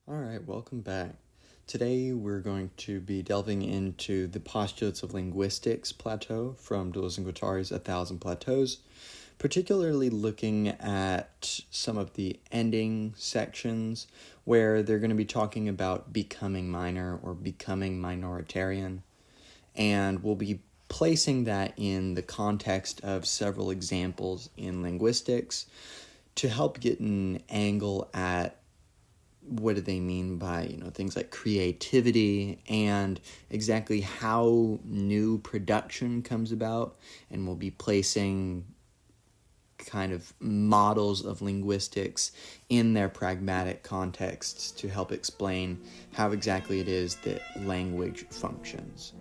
All right, welcome back. Today we're going to be delving into the Postulates of Linguistics plateau from Deleuze and Guattari's A Thousand Plateaus, particularly looking at some of the ending sections where they're going to be talking about becoming minor or becoming minoritarian, and we'll be placing that in the context of several examples in linguistics to help get an angle at what do they mean by, things like creativity and exactly how new production comes about. And we'll be placing kind of models of linguistics in their pragmatic contexts to help explain how exactly it is that language functions.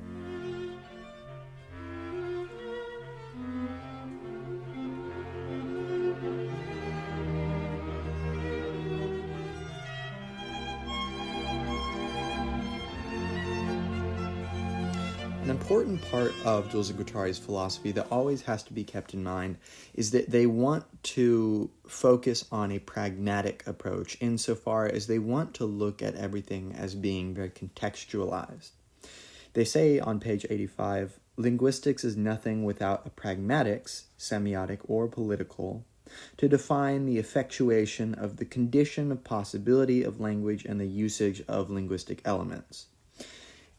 An important part of Gilles and Guattari's philosophy that always has to be kept in mind is that they want to focus on a pragmatic approach insofar as they want to look at everything as being very contextualized. They say on page 85, linguistics is nothing without a pragmatics, semiotic or political, to define the effectuation of the condition of possibility of language and the usage of linguistic elements.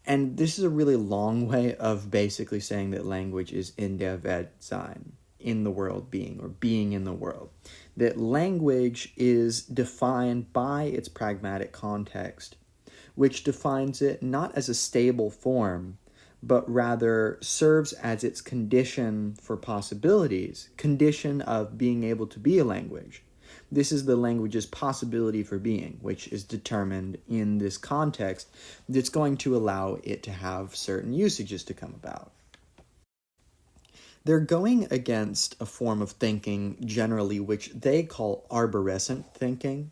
And this is a really long way of basically saying that language is in der Welt sein, in the world being, or being in the world. That language is defined by its pragmatic context, which defines it not as a stable form, but rather serves as its condition for possibilities, condition of being able to be a language. This is the language's possibility for being, which is determined in this context that's going to allow it to have certain usages to come about. They're going against a form of thinking generally which they call arborescent thinking,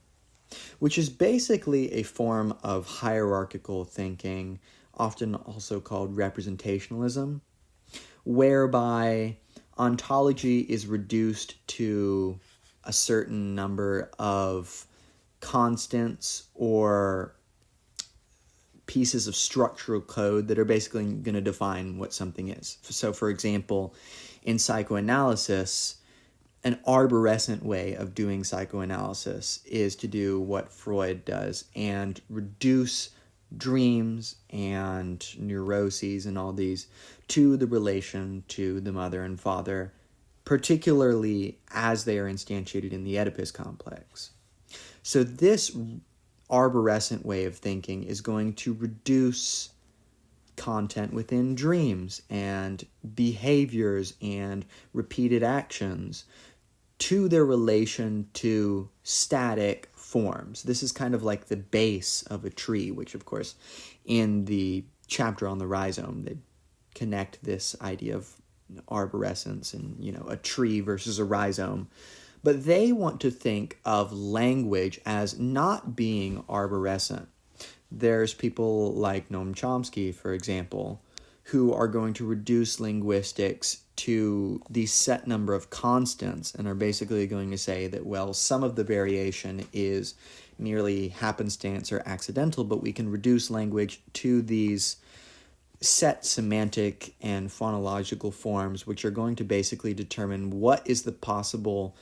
which is basically a form of hierarchical thinking, often also called representationalism, whereby ontology is reduced to a certain number of constants or pieces of structural code that are basically going to define what something is. So, for example, in psychoanalysis, an arborescent way of doing psychoanalysis is to do what Freud does and reduce dreams and neuroses and all these to the relation to the mother and father, particularly as they are instantiated in the Oedipus complex. So this arborescent way of thinking is going to reduce content within dreams and behaviors and repeated actions to their relation to static forms. This is kind of like the base of a tree, which of course in the chapter on the rhizome, they connect this idea of arborescence and, a tree versus a rhizome. But they want to think of language as not being arborescent. There's people like Noam Chomsky, for example, who are going to reduce linguistics to the set number of constants and are basically going to say that, well, some of the variation is merely happenstance or accidental, but we can reduce language to these set semantic and phonological forms, which are going to basically determine what is the possible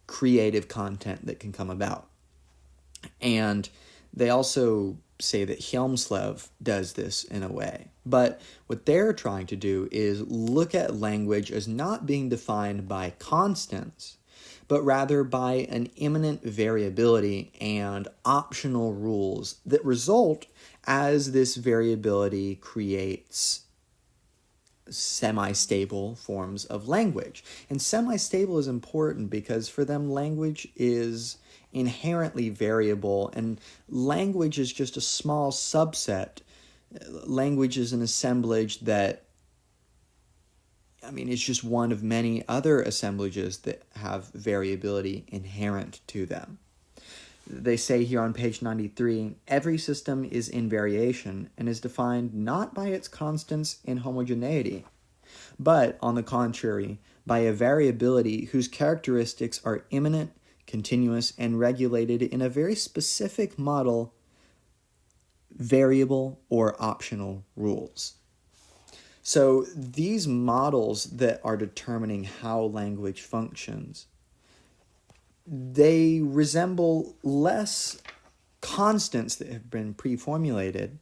creative content that can come about. And they also say that Hjelmslev does this in a way. But what they're trying to do is look at language as not being defined by constants, but rather by an immanent variability and optional rules that result as this variability creates semi-stable forms of language. And semi-stable is important because for them, language is inherently variable, and language is just a small subset. Language is an assemblage that, it's just one of many other assemblages that have variability inherent to them. They say here on page 93, every system is in variation and is defined not by its constants in homogeneity, but, on the contrary, by a variability whose characteristics are immanent, continuous, and regulated in a very specific model variable or optional rules. So these models that are determining how language functions, they resemble less constants that have been pre-formulated,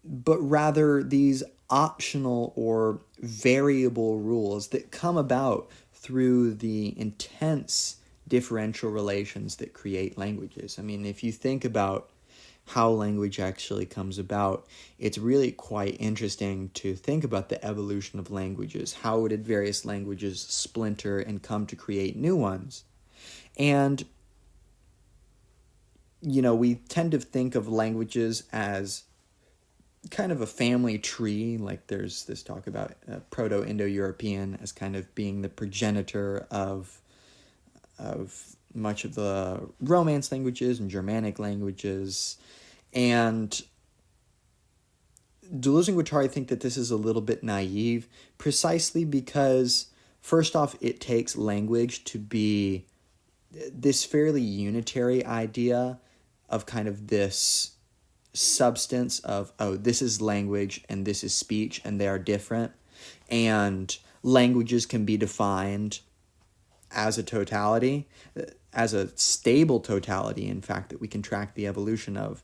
but rather these optional or variable rules that come about through the intense differential relations that create languages. I mean, if you think about how language actually comes about, it's really quite interesting to think about the evolution of languages. How did various languages splinter and come to create new ones? And, we tend to think of languages as kind of a family tree. Like there's this talk about Proto-Indo-European as kind of being the progenitor of much of the Romance languages and Germanic languages. And Deleuze and Guattari think that this is a little bit naive, precisely because, first off, it takes language to be this fairly unitary idea of kind of this substance of, oh, this is language and this is speech and they are different. And languages can be defined as a totality, as a stable totality, in fact, that we can track the evolution of.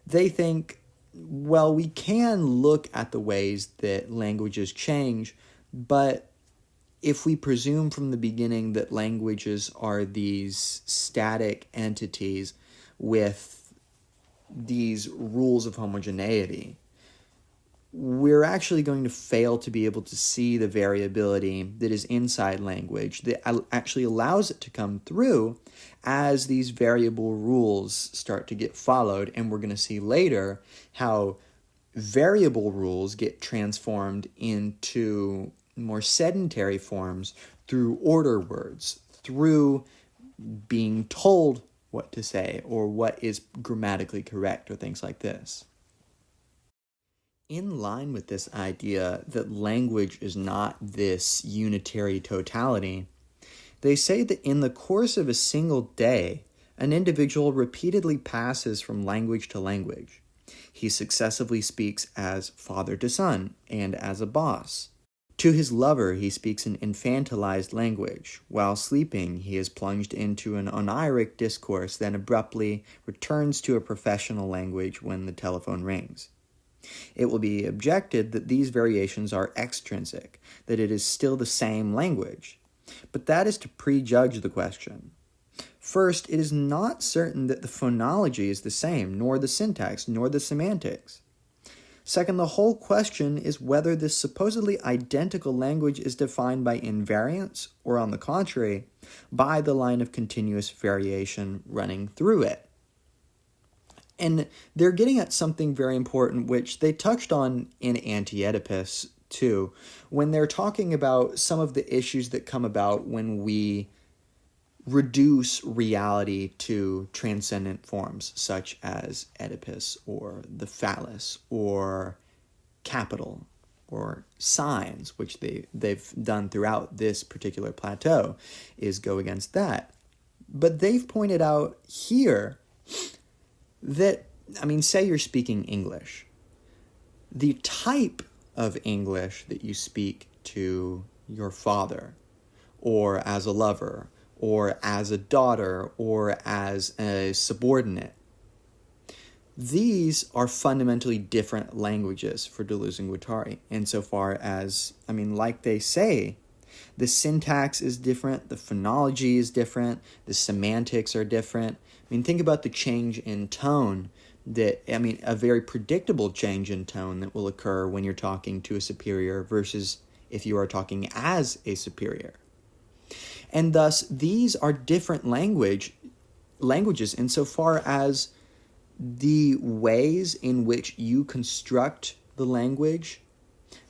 They think, well, we can look at the ways that languages change, but if we presume from the beginning that languages are these static entities with these rules of homogeneity, we're actually going to fail to be able to see the variability that is inside language that actually allows it to come through as these variable rules start to get followed. And we're going to see later how variable rules get transformed into more sedentary forms through order words, through being told what to say or what is grammatically correct or things like this. In line with this idea that language is not this unitary totality, they say that in the course of a single day, an individual repeatedly passes from language to language. He successively speaks as father to son and as a boss. To his lover, he speaks an infantilized language. While sleeping, he is plunged into an oniric discourse, then abruptly returns to a professional language when the telephone rings. It will be objected that these variations are extrinsic, that it is still the same language. But that is to prejudge the question. First, it is not certain that the phonology is the same, nor the syntax, nor the semantics. Second, the whole question is whether this supposedly identical language is defined by invariance, or on the contrary, by the line of continuous variation running through it. And they're getting at something very important, which they touched on in Anti-Oedipus too, when they're talking about some of the issues that come about when we reduce reality to transcendent forms, such as Oedipus or the phallus or capital or signs, which they've done throughout this particular plateau, is go against that. But they've pointed out here that, say you're speaking English. The type of English that you speak to your father, or as a lover, or as a daughter, or as a subordinate, these are fundamentally different languages for Deleuze and Guattari, insofar as, like they say, the syntax is different, the phonology is different, the semantics are different. Think about the change in tone a very predictable change in tone that will occur when you're talking to a superior versus if you are talking as a superior. And thus, these are different languages insofar as the ways in which you construct the language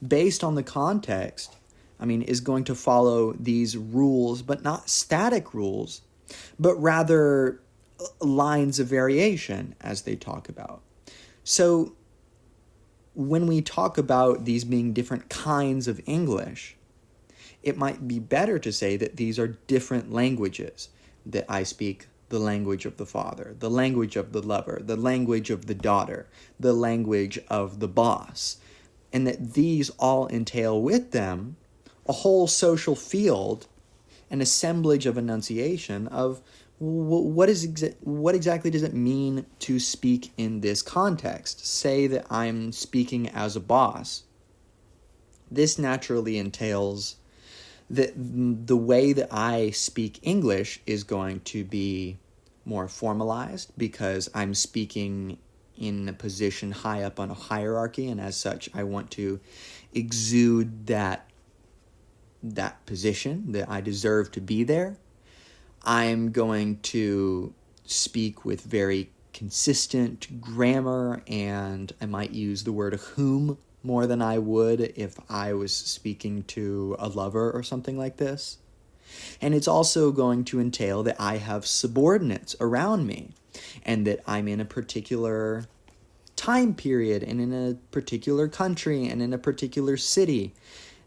based on the context, is going to follow these rules, but not static rules, but rather lines of variation, as they talk about. So when we talk about these being different kinds of English, it might be better to say that these are different languages, that I speak the language of the father, the language of the lover, the language of the daughter, the language of the boss, and that these all entail with them a whole social field, an assemblage of enunciation of what exactly does it mean to speak in this context? Say that I'm speaking as a boss. This naturally entails that the way that I speak English is going to be more formalized because I'm speaking in a position high up on a hierarchy, and as such, I want to exude that position, that I deserve to be there. I'm going to speak with very consistent grammar, and I might use the word whom more than I would if I was speaking to a lover or something like this. And it's also going to entail that I have subordinates around me, and that I'm in a particular time period, and in a particular country, and in a particular city,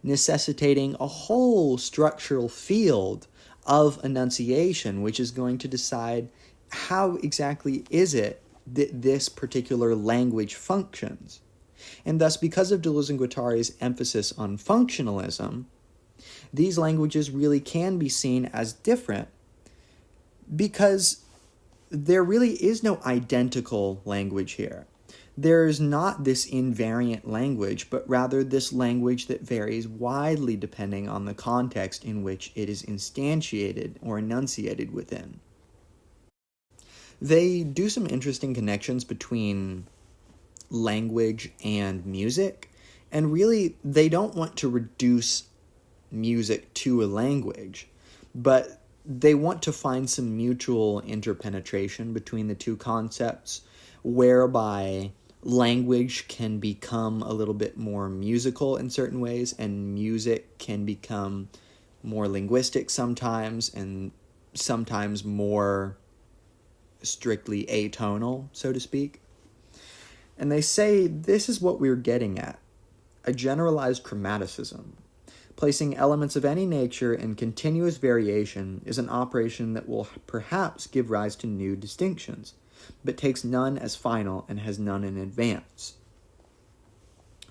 necessitating a whole structural field of enunciation, which is going to decide how exactly is it that this particular language functions. And thus, because of Deleuze and Guattari's emphasis on functionalism, these languages really can be seen as different because there really is no identical language here. There is not this invariant language, but rather this language that varies widely depending on the context in which it is instantiated or enunciated within. They do some interesting connections between language and music, and really they don't want to reduce music to a language, but they want to find some mutual interpenetration between the two concepts, whereby language can become a little bit more musical in certain ways, and music can become more linguistic sometimes, and sometimes more strictly atonal, so to speak. And they say this is what we're getting at, a generalized chromaticism. Placing elements of any nature in continuous variation is an operation that will perhaps give rise to new distinctions, but takes none as final and has none in advance.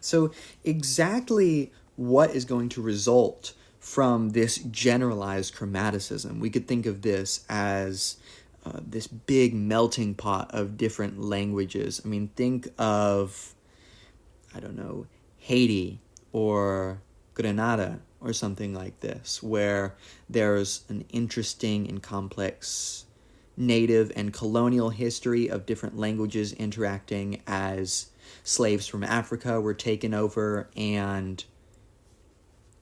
So exactly what is going to result from this generalized chromaticism? We could think of this as this big melting pot of different languages. I mean, think of, Haiti or Grenada or something like this, where there's an interesting and complex native and colonial history of different languages interacting as slaves from Africa were taken over, and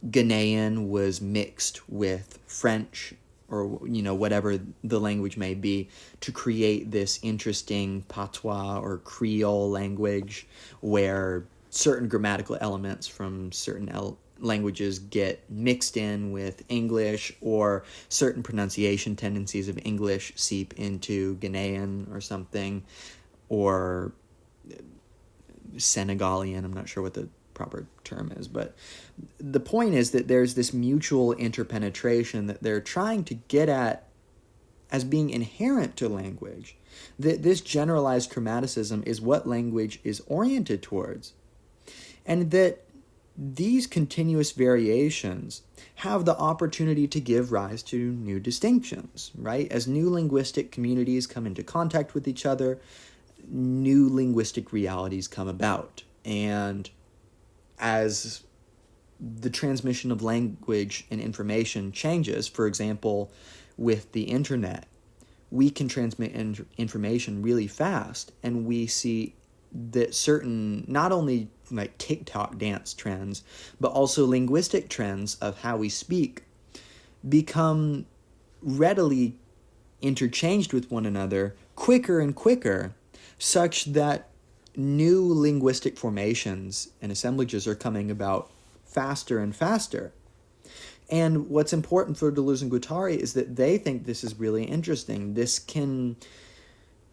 Ghanaian was mixed with French or whatever the language may be, to create this interesting patois or Creole language where certain grammatical elements from certain languages get mixed in with English, or certain pronunciation tendencies of English seep into Ghanaian or something, or Senegalian. I'm not sure what the proper term is, but the point is that there's this mutual interpenetration that they're trying to get at as being inherent to language, that this generalized chromaticism is what language is oriented towards, and that these continuous variations have the opportunity to give rise to new distinctions, right? As new linguistic communities come into contact with each other, new linguistic realities come about. And as the transmission of language and information changes, for example, with the internet, we can transmit information really fast, and we see that certain, not only like TikTok dance trends, but also linguistic trends of how we speak become readily interchanged with one another quicker and quicker, such that new linguistic formations and assemblages are coming about faster and faster. And what's important for Deleuze and Guattari is that they think this is really interesting. This can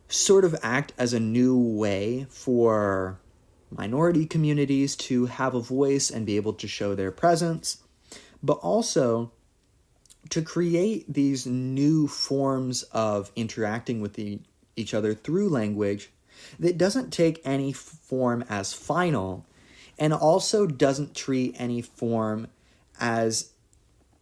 sort of act as a new way for minority communities to have a voice and be able to show their presence, but also to create these new forms of interacting with each other through language that doesn't take any form as final and also doesn't treat any form as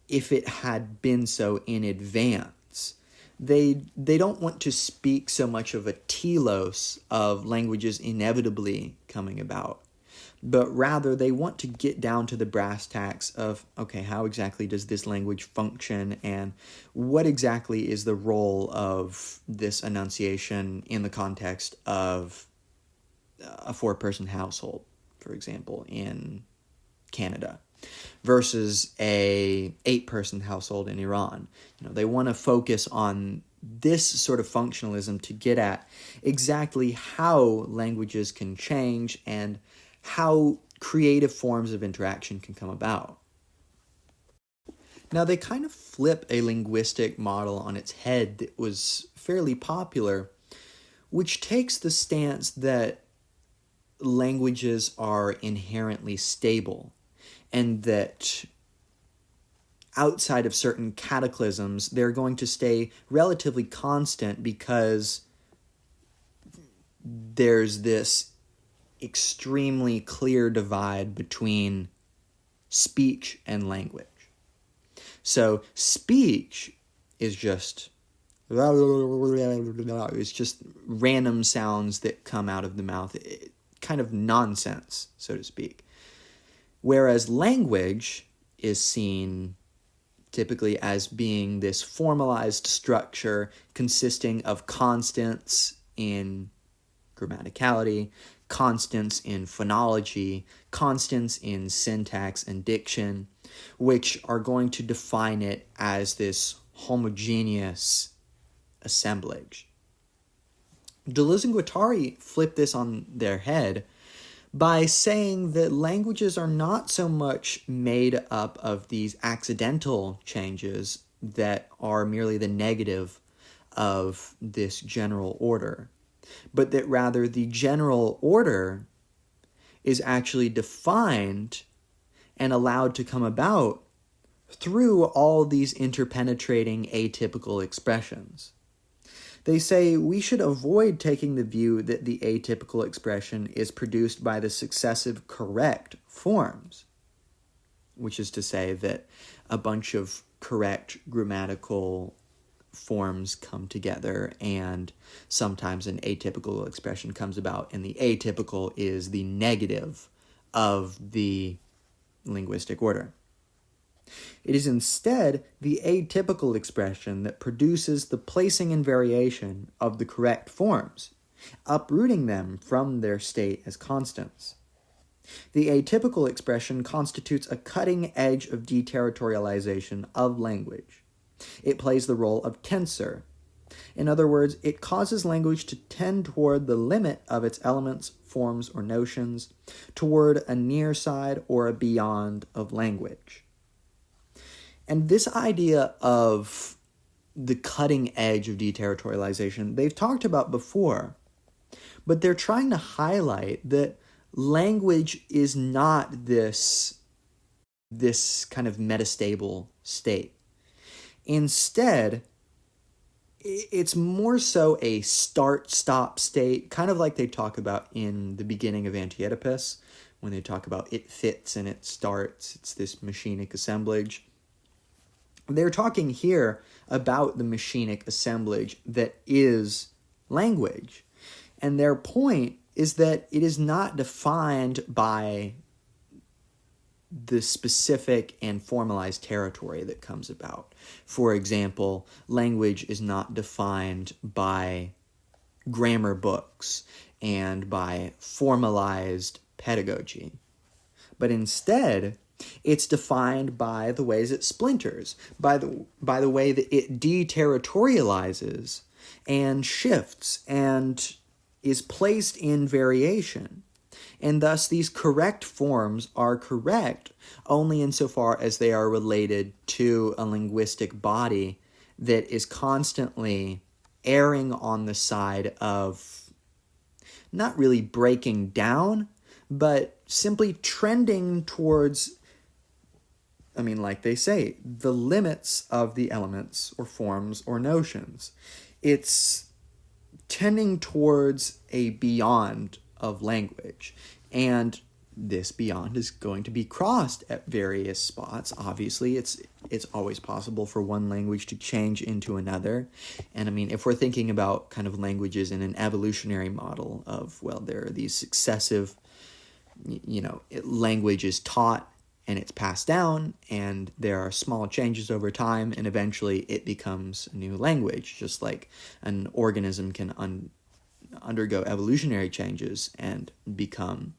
if it had been so in advance. They don't want to speak so much of a telos of languages inevitably coming about, but rather they want to get down to the brass tacks of, okay, how exactly does this language function, and what exactly is the role of this enunciation in the context of a 4-person household, for example, in Canada, versus a 8-person household in Iran. They want to focus on this sort of functionalism to get at exactly how languages can change and how creative forms of interaction can come about. Now, they kind of flip a linguistic model on its head that was fairly popular, which takes the stance that languages are inherently stable and that outside of certain cataclysms, they're going to stay relatively constant because there's this extremely clear divide between speech and language. So speech is just it's just random sounds that come out of the mouth, kind of nonsense, so to speak. Whereas language is seen typically as being this formalized structure consisting of constants in grammaticality, constants in phonology, constants in syntax and diction, which are going to define it as this homogeneous assemblage. Deleuze and Guattari flip this on their head by saying that languages are not so much made up of these accidental changes that are merely the negative of this general order, but that rather the general order is actually defined and allowed to come about through all these interpenetrating atypical expressions. They say we should avoid taking the view that the atypical expression is produced by the successive correct forms, which is to say that a bunch of correct grammatical forms come together and sometimes an atypical expression comes about, and the atypical is the negative of the linguistic order. It is instead the atypical expression that produces the placing and variation of the correct forms, uprooting them from their state as constants. The atypical expression constitutes a cutting edge of deterritorialization of language. It plays the role of tensor. In other words, it causes language to tend toward the limit of its elements, forms, or notions, toward a near side or a beyond of language. And this idea of the cutting edge of deterritorialization, they've talked about before, but they're trying to highlight that language is not this kind of metastable state. Instead, it's more so a start-stop state, kind of like they talk about in the beginning of Anti-Oedipus, when they talk about it fits and it starts. It's this machinic assemblage. They're talking here about the machinic assemblage that is language. And their point is that it is not defined by the specific and formalized territory that comes about. For example, language is not defined by grammar books and by formalized pedagogy, but instead it's defined by the ways it splinters, by the way that it deterritorializes and shifts and is placed in variation. And thus these correct forms are correct only insofar as they are related to a linguistic body that is constantly erring on the side of not really breaking down, but simply trending towards I mean, like they say, the limits of the elements or forms or notions. It's tending towards a beyond of language. And this beyond is going to be crossed at various spots. Obviously, it's always possible for one language to change into another. And I mean, if we're thinking about kind of languages in an evolutionary model of, well, there are these successive, language is taught and it's passed down, and there are small changes over time, and eventually it becomes a new language, just like an organism can undergo evolutionary changes and become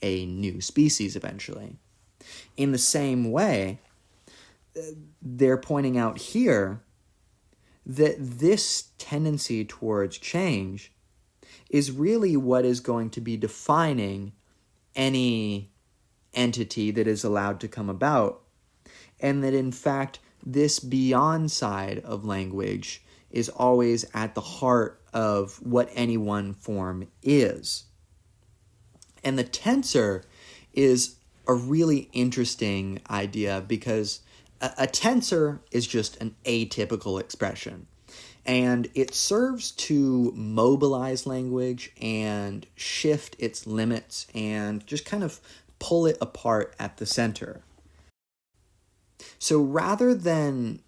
a new species eventually. In the same way, they're pointing out here that this tendency towards change is really what is going to be defining any entity that is allowed to come about, and that in fact this beyond side of language is always at the heart of what any one form is. And the tensor is a really interesting idea because a tensor is just an atypical expression, and it serves to mobilize language and shift its limits and just kind of pull it apart at the center. So rather than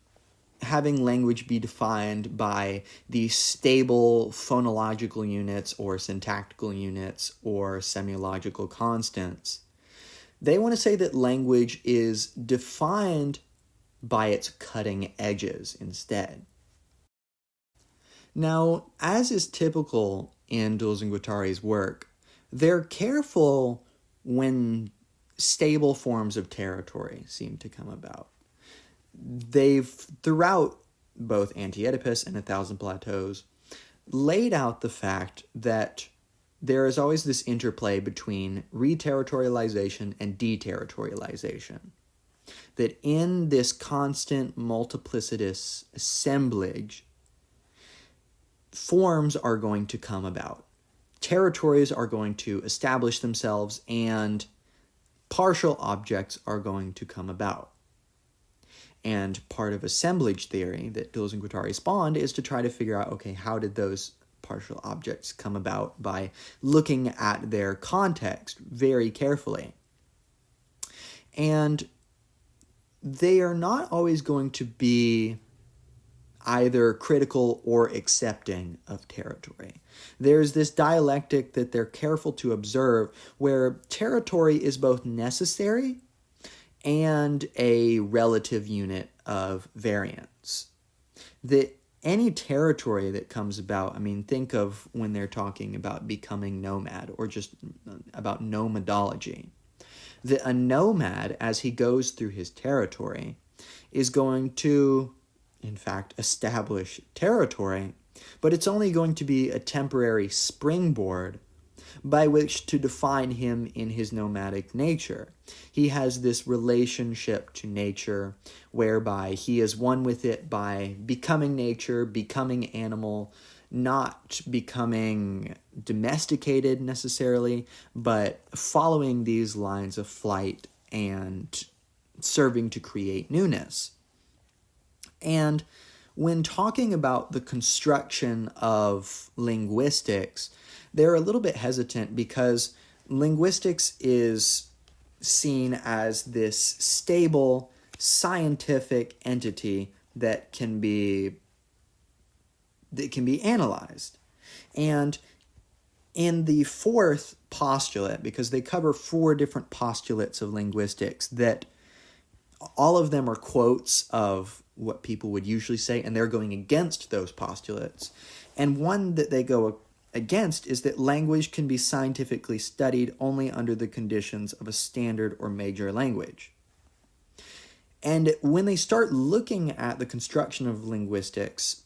having language be defined by these stable phonological units or syntactical units or semiological constants, they want to say that language is defined by its cutting edges instead. Now, as is typical in Deleuze and Guattari's work, they're careful when stable forms of territory seem to come about. They've, throughout both Anti-Oedipus and A Thousand Plateaus, laid out the fact that there is always this interplay between reterritorialization and deterritorialization. That in this constant multiplicitous assemblage, forms are going to come about. Territories are going to establish themselves, and partial objects are going to come about. And part of assemblage theory that Deleuze and Guattari spawned is to try to figure out, okay, how did those partial objects come about by looking at their context very carefully. And they are not always going to be either critical or accepting of territory. There's this dialectic that they're careful to observe where territory is both necessary and a relative unit of variance. That any territory that comes about, I mean, think of when they're talking about becoming nomad or just about nomadology. That a nomad, as he goes through his territory, is going to, in fact, establish territory, but it's only going to be a temporary springboard by which to define him in his nomadic nature. He has this relationship to nature whereby he is one with it by becoming nature, becoming animal, not becoming domesticated necessarily, but following these lines of flight and serving to create newness. And when talking about the construction of linguistics, they're a little bit hesitant because linguistics is seen as this stable scientific entity that can be analyzed. And in the fourth postulate, because they cover 4 different postulates of linguistics that all of them are quotes of what people would usually say, and they're going against those postulates. And one that they go against is that language can be scientifically studied only under the conditions of a standard or major language. And when they start looking at the construction of linguistics,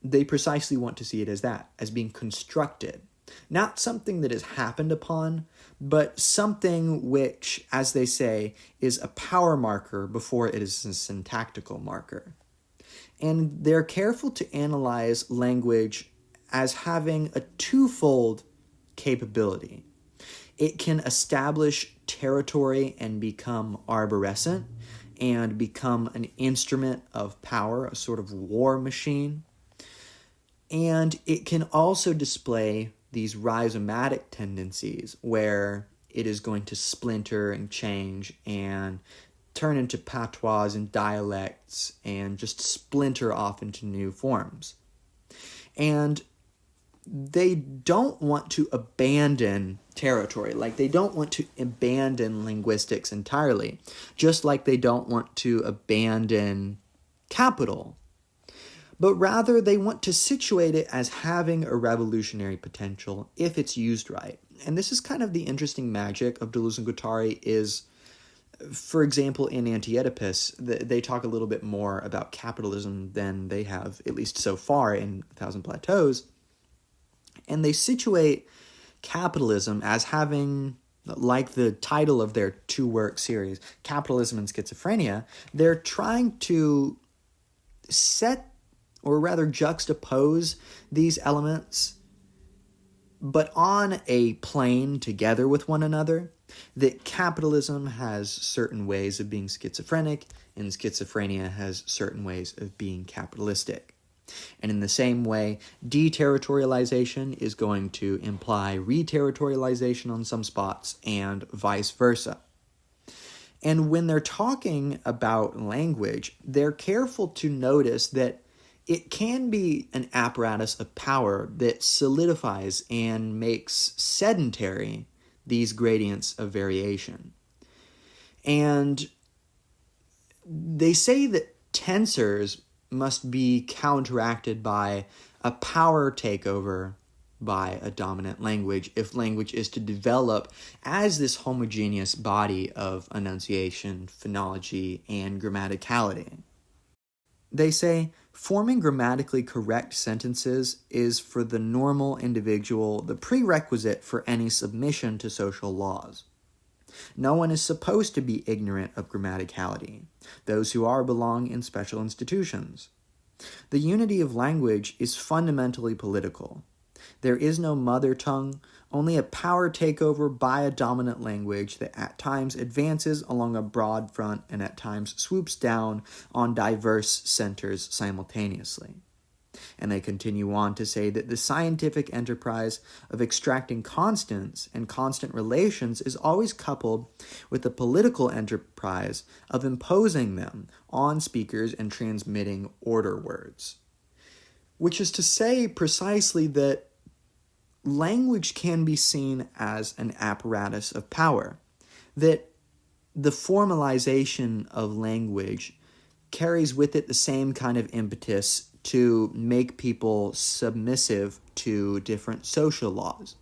they precisely want to see it as that, as being constructed. Not something that has happened upon, but something which, as they say, is a power marker before it is a syntactical marker. And they're careful to analyze language as having a twofold capability. It can establish territory and become arborescent, and become an instrument of power, a sort of war machine. And it can also display these rhizomatic tendencies where it is going to splinter and change and turn into patois and dialects and just splinter off into new forms. And they don't want to abandon territory, like they don't want to abandon linguistics entirely, just like they don't want to abandon capital, but rather they want to situate it as having a revolutionary potential if it's used right. And this is kind of the interesting magic of Deleuze and Guattari is, for example, in Anti-Oedipus, they talk a little bit more about capitalism than they have, at least so far, in Thousand Plateaus. And they situate capitalism as having, like the title of their two-work series, Capitalism and Schizophrenia, they're trying to set, or rather juxtapose these elements, but on a plane together with one another, that capitalism has certain ways of being schizophrenic, and schizophrenia has certain ways of being capitalistic. And in the same way, deterritorialization is going to imply reterritorialization on some spots and vice versa. And when they're talking about language, they're careful to notice that it can be an apparatus of power that solidifies and makes sedentary these gradients of variation. And they say that tensors must be counteracted by a power takeover by a dominant language if language is to develop as this homogeneous body of enunciation, phonology, and grammaticality. They say, forming grammatically correct sentences is for the normal individual the prerequisite for any submission to social laws. No one is supposed to be ignorant of grammaticality. Those who are belong in special institutions. The unity of language is fundamentally political. There is no mother tongue, only a power takeover by a dominant language that at times advances along a broad front and at times swoops down on diverse centers simultaneously. And they continue on to say that the scientific enterprise of extracting constants and constant relations is always coupled with the political enterprise of imposing them on speakers and transmitting order words. Which is to say precisely that language can be seen as an apparatus of power, that the formalization of language carries with it the same kind of impetus to make people submissive to different social laws.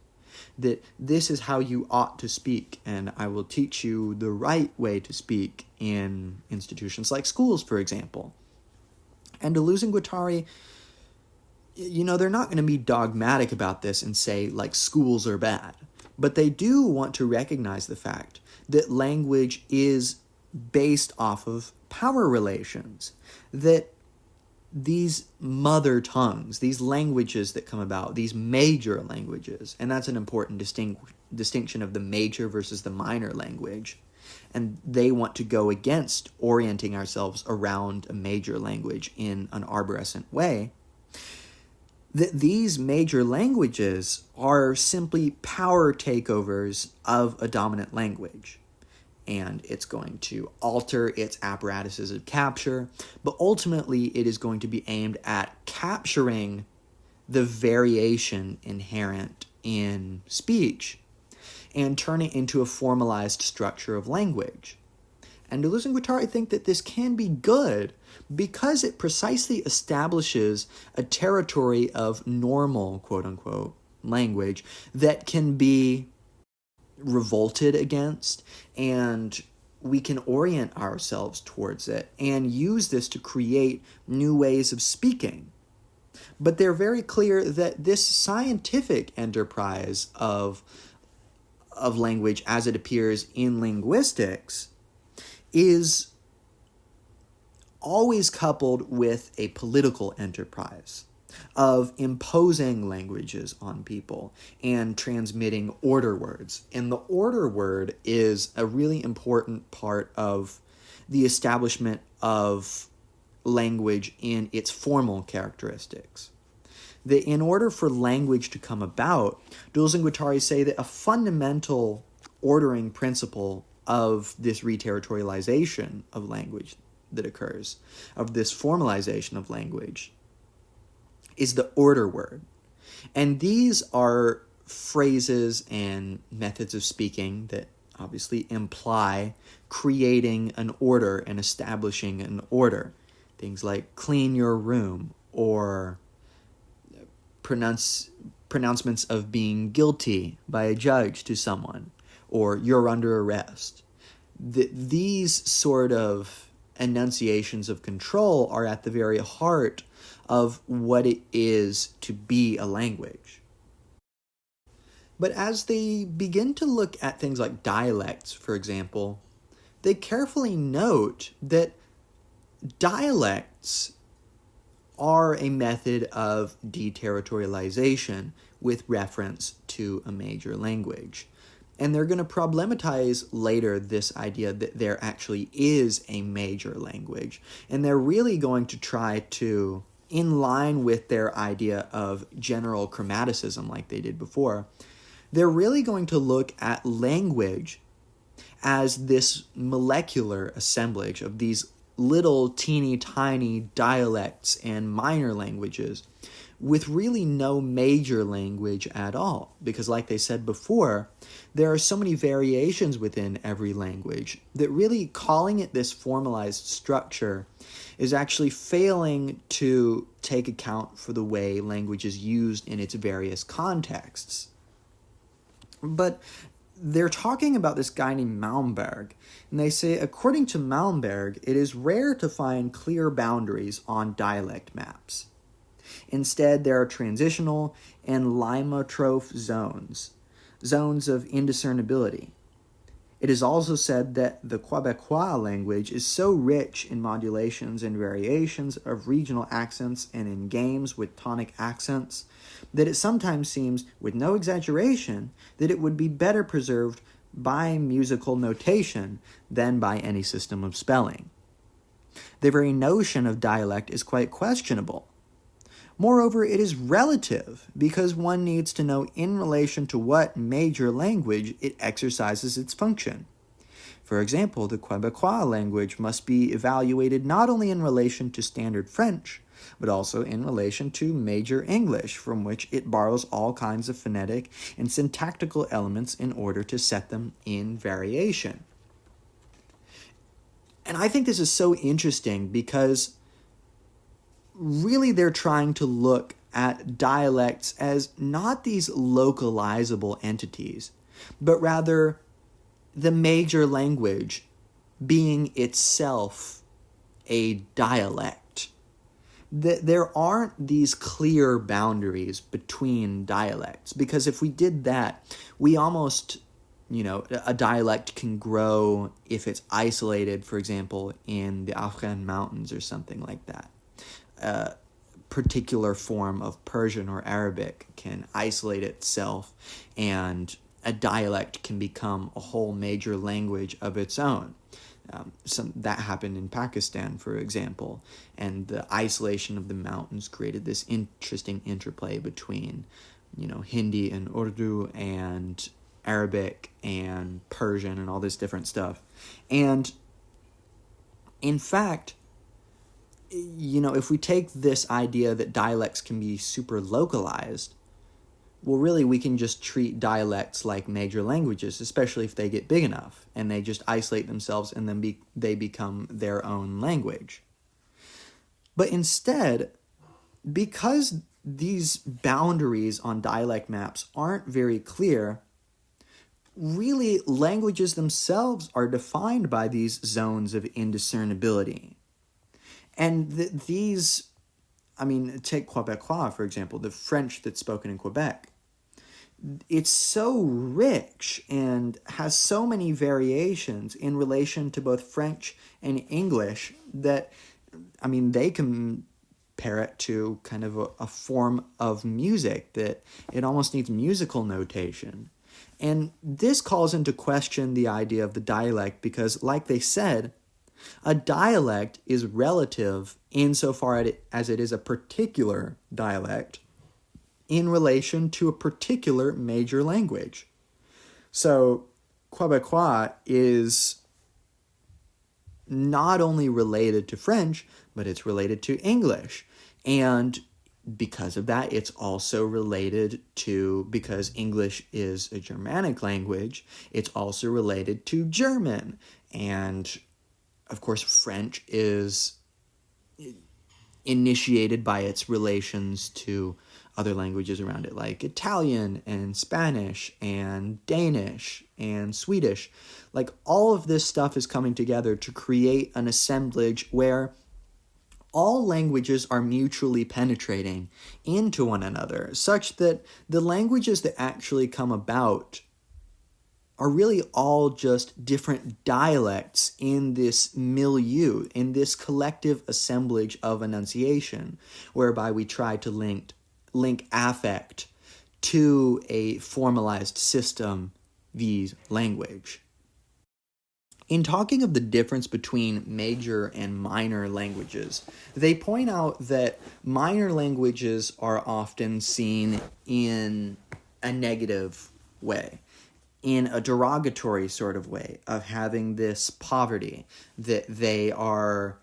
That this is how you ought to speak, and I will teach you the right way to speak in institutions like schools, for example. And Deleuze and Guattari, they're not going to be dogmatic about this and say, like, schools are bad. But they do want to recognize the fact that language is based off of power relations, that these mother tongues, these languages that come about, these major languages, and that's an important distinction of the major versus the minor language, and they want to go against orienting ourselves around a major language in an arborescent way, that these major languages are simply power takeovers of a dominant language. And it's going to alter its apparatuses of capture, but ultimately it is going to be aimed at capturing the variation inherent in speech and turn it into a formalized structure of language. And Deleuze and Guattari think that this can be good because it precisely establishes a territory of normal, quote-unquote, language that can be revolted against, and we can orient ourselves towards it and use this to create new ways of speaking. But they're very clear that this scientific enterprise of language as it appears in linguistics is always coupled with a political enterprise of imposing languages on people and transmitting order words. And the order word is a really important part of the establishment of language in its formal characteristics. That in order for language to come about, Deleuze and Guattari say that a fundamental ordering principle of this reterritorialization of language that occurs, of this formalization of language, is the order word. And these are phrases and methods of speaking that obviously imply creating an order and establishing an order. Things like clean your room, or pronouncements of being guilty by a judge to someone, or you're under arrest. These sort of enunciations of control are at the very heart of what it is to be a language. But as they begin to look at things like dialects, for example, they carefully note that dialects are a method of deterritorialization with reference to a major language. And they're going to problematize later this idea that there actually is a major language. And they're really going to try to, in line with their idea of general chromaticism like they did before, they're really going to look at language as this molecular assemblage of these little teeny tiny dialects and minor languages with really no major language at all. Because like they said before, there are so many variations within every language that really calling it this formalized structure is actually failing to take account for the way language is used in its various contexts. But they're talking about this guy named Malmberg, and they say, according to Malmberg, it is rare to find clear boundaries on dialect maps. Instead, there are transitional and limotroph zones of indiscernibility. It is also said that the Quebecois language is so rich in modulations and variations of regional accents and in games with tonic accents that it sometimes seems, with no exaggeration, that it would be better preserved by musical notation than by any system of spelling. The very notion of dialect is quite questionable. Moreover, it is relative, because one needs to know in relation to what major language it exercises its function. For example, the Quebecois language must be evaluated not only in relation to Standard French, but also in relation to Major English, from which it borrows all kinds of phonetic and syntactical elements in order to set them in variation. And I think this is so interesting because really they're trying to look at dialects as not these localizable entities, but rather the major language being itself a dialect. There aren't these clear boundaries between dialects, because if we did that, we almost, a dialect can grow if it's isolated, for example, in the Afghan mountains or something like that. A particular form of Persian or Arabic can isolate itself, and a dialect can become a whole major language of its own. That happened in Pakistan, for example, and the isolation of the mountains created this interesting interplay between, Hindi and Urdu and Arabic and Persian and all this different stuff. And in fact, if we take this idea that dialects can be super localized, well, really, we can just treat dialects like major languages, especially if they get big enough, and they just isolate themselves and then they become their own language. But instead, because these boundaries on dialect maps aren't very clear, really, languages themselves are defined by these zones of indiscernibility. And these, take Quebecois, for example, the French that's spoken in Quebec. It's so rich and has so many variations in relation to both French and English that, they compare it to kind of a form of music that it almost needs musical notation. And this calls into question the idea of the dialect because, like they said, A dialect is relative insofar as it is a particular dialect in relation to a particular major language. So Quebecois is not only related to French, but it's related to English. And because of that, it's also related to, because English is a Germanic language, it's also related to German. And of course, French is initiated by its relations to other languages around it, like Italian and Spanish and Danish and Swedish. Like, all of this stuff is coming together to create an assemblage where all languages are mutually penetrating into one another, such that the languages that actually come about are really all just different dialects in this milieu, in this collective assemblage of enunciation, whereby we try to link affect to a formalized system vis language. In talking of the difference between major and minor languages, they point out that minor languages are often seen in a negative way, in a derogatory sort of way, of having this poverty, that they are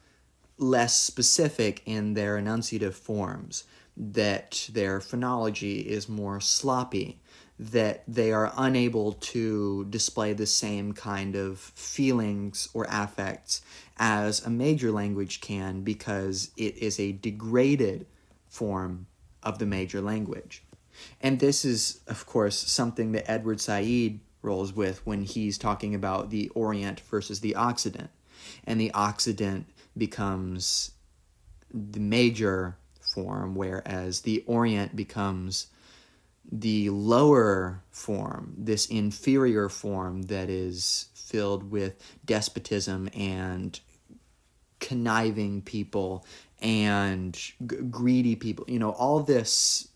less specific in their enunciative forms, that their phonology is more sloppy, that they are unable to display the same kind of feelings or affects as a major language can, because it is a degraded form of the major language. And this is, of course, something that Edward Said rolls with when he's talking about the Orient versus the Occident. And the Occident becomes the major form, whereas the Orient becomes the lower form, this inferior form that is filled with despotism and conniving people and greedy people. All this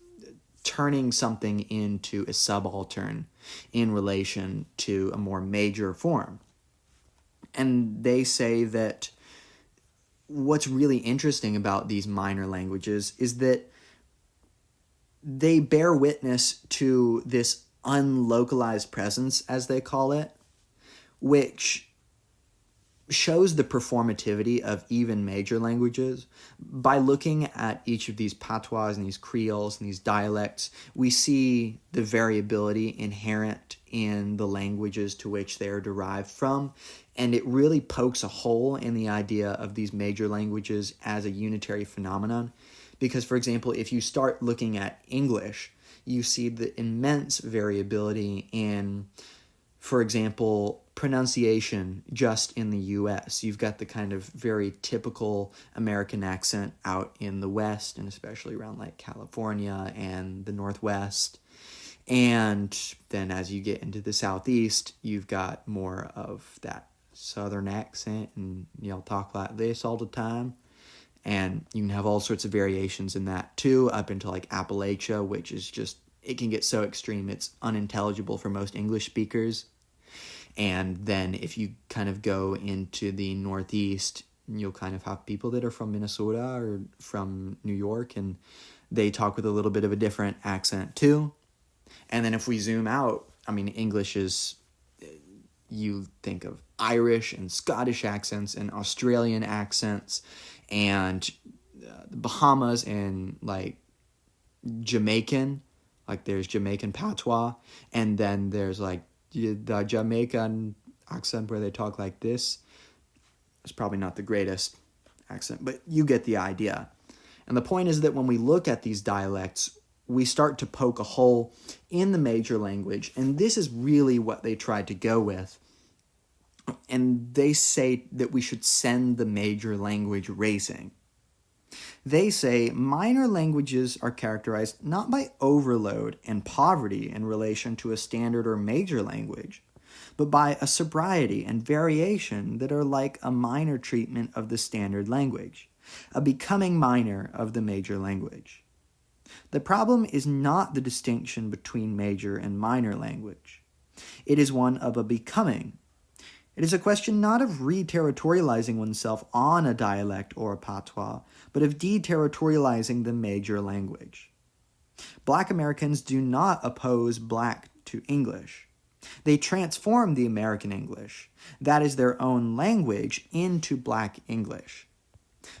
turning something into a subaltern in relation to a more major form. And they say that what's really interesting about these minor languages is that they bear witness to this unlocalized presence, as they call it, which shows the performativity of even major languages. By looking at each of these patois and these creoles and these dialects, we see the variability inherent in the languages to which they are derived from, and it really pokes a hole in the idea of these major languages as a unitary phenomenon. Because, for example, if you start looking at English, you see the immense variability in, for example, pronunciation just in the US. You've got the kind of very typical American accent out in the West, and especially around like California and the Northwest. And then as you get into the Southeast, you've got more of that Southern accent, and you'll talk like this all the time. And you can have all sorts of variations in that too, up into like Appalachia, which is just, it can get so extreme it's unintelligible for most English speakers. And then if you kind of go into the Northeast, you'll kind of have people that are from Minnesota or from New York, and they talk with a little bit of a different accent too. And then if we zoom out, English is, you think of Irish and Scottish accents and Australian accents, and the Bahamas and like Jamaican, like there's Jamaican patois, and then there's like the Jamaican accent where they talk like this. It's probably not the greatest accent, but you get the idea. And the point is that when we look at these dialects, we start to poke a hole in the major language, and this is really what they tried to go with. And they say that we should send the major language racing. They say minor languages are characterized not by overload and poverty in relation to a standard or major language, but by a sobriety and variation that are like a minor treatment of the standard language, a becoming minor of the major language. The problem is not the distinction between major and minor language. It is one of a becoming. It is a question not of re-territorializing oneself on a dialect or a patois, but of deterritorializing the major language. Black Americans do not oppose Black to English. They transform the American English, that is their own language, into Black English.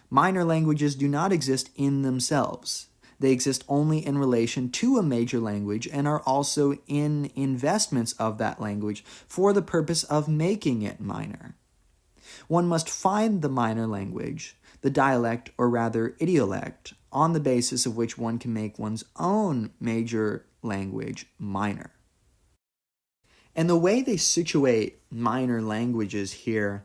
Minor languages do not exist in themselves. They exist only in relation to a major language and are also in investments of that language for the purpose of making it minor. One must find the minor language, the dialect or rather idiolect, on the basis of which one can make one's own major language minor. And the way they situate minor languages here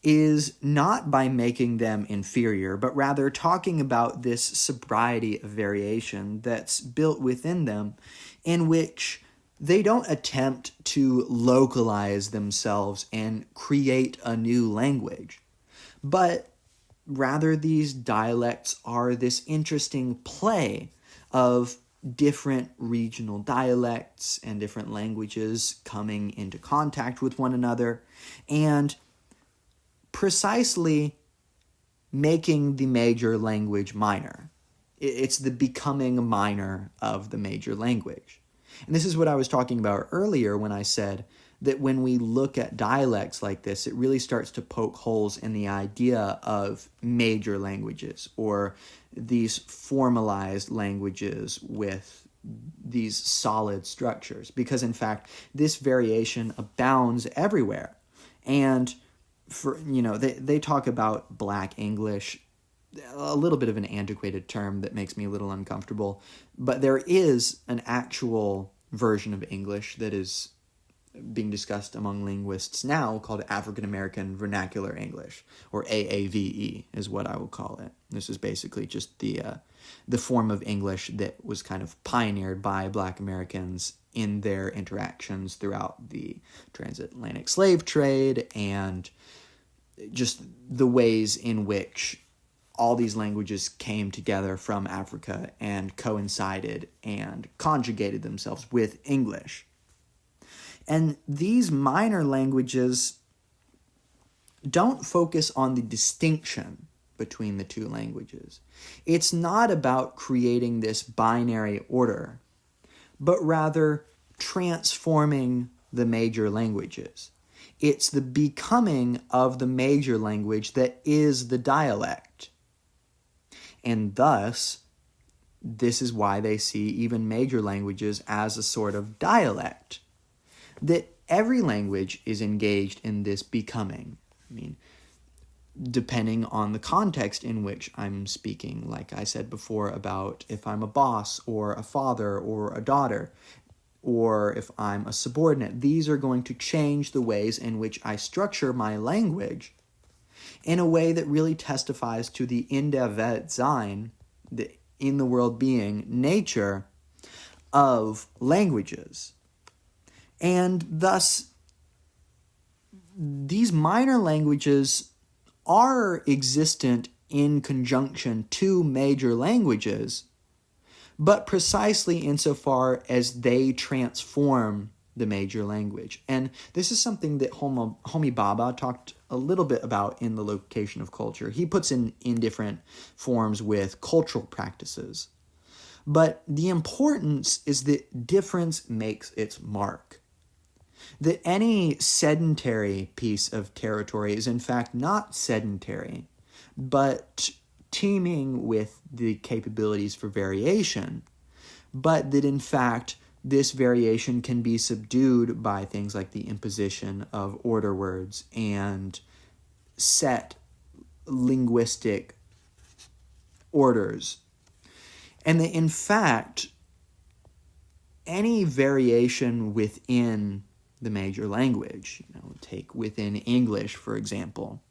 is not by making them inferior, but rather talking about this sobriety of variation that's built within them, in which they don't attempt to localize themselves and create a new language, but rather these dialects are this interesting play of different regional dialects and different languages coming into contact with one another, and precisely making the major language minor. It's the becoming minor of the major language. And this is what I was talking about earlier when I said that when we look at dialects like this, it really starts to poke holes in the idea of major languages or these formalized languages with these solid structures. Because in fact, this variation abounds everywhere. And they talk about Black English, a little bit of an antiquated term that makes me a little uncomfortable, but there is an actual version of English that is being discussed among linguists now called African American Vernacular English, or AAVE is what I will call it. This is basically just the form of English that was kind of pioneered by Black Americans in their interactions throughout the transatlantic slave trade and just the ways in which all these languages came together from Africa and coincided and conjugated themselves with English. And these minor languages don't focus on the distinction between the two languages. It's not about creating this binary order, but rather transforming the major languages. It's the becoming of the major language that is the dialect. And thus, this is why they see even major languages as a sort of dialect. That every language is engaged in this becoming. I mean, depending on the context in which I'm speaking, like I said before about if I'm a boss or a father or a daughter, or if I'm a subordinate, these are going to change the ways in which I structure my language in a way that really testifies to the in der Welt sein, the in the world being nature of languages. And thus, these minor languages are existent in conjunction to major languages, but precisely insofar as they transform the major language. And this is something that Homi Bhabha talked a little bit about in The Location of Culture. He puts in different forms with cultural practices. But the importance is that difference makes its mark. That any sedentary piece of territory is in fact not sedentary, but teeming with the capabilities for variation, but that in fact this variation can be subdued by things like the imposition of order words and set linguistic orders. And that in fact, any variation within the major language, take within English, for example,